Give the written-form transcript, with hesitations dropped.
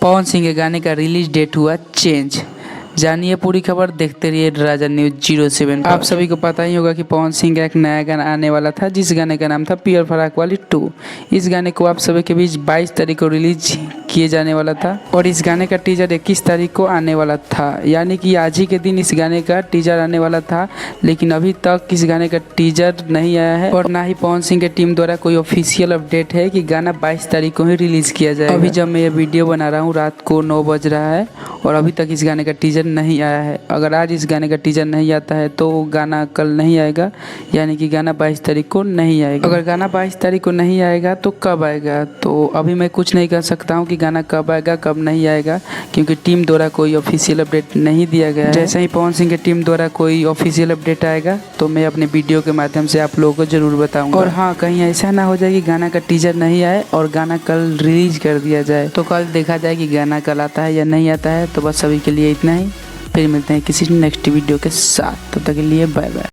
पवन सिंह के गाने का रिलीज डेट हुआ चेंज। जानिए पूरी खबर, देखते रहिए राजा न्यूज 07। आप सभी को पता ही होगा कि पवन सिंह का एक नया गाना आने वाला था, जिस गाने का नाम था पियर फराक वाली 2। इस गाने को आप सभी के बीच 22 तारीख को रिलीज किए जाने वाला था और इस गाने का टीजर 21 तारीख को आने वाला था, यानी कि आज ही के दिन इस गाने का टीजर आने वाला था। लेकिन अभी तक इस गाने का टीजर नहीं आया है और ना ही पवन सिंह के टीम द्वारा कोई ऑफिशियल अपडेट है कि गाना 22 तारीख को ही रिलीज किया जाएगा। अभी जब मैं ये वीडियो बना रहा हूँ रात को 9 बज रहा है और अभी तक इस गाने का टीजर नहीं आया है। अगर आज इस गाने का टीजर नहीं आता है तो गाना कल नहीं आएगा, यानी कि गाना 22 तारीख को नहीं आएगा। अगर गाना 22 तारीख को नहीं आएगा तो कब आएगा, तो अभी मैं कुछ नहीं कर सकता हूँ कि गाना कब आएगा कब नहीं आएगा, क्योंकि टीम द्वारा कोई ऑफिशियल अपडेट नहीं दिया गया है। जैसे ही पवन सिंह की टीम द्वारा कोई ऑफिशियल अपडेट आएगा तो मैं अपने वीडियो के माध्यम से आप लोगों को जरूर बताऊंगा। और हाँ, कहीं ऐसा ना हो जाए कि गाना का टीजर नहीं आए और गाना कल रिलीज कर दिया जाए, तो कल देखा जाए कि गाना कल आता है या नहीं आता है। तो बस सभी के लिए इतना ही, फिर मिलते हैं किसी नेक्स्ट वीडियो के साथ। तब तक के लिए बाय बाय।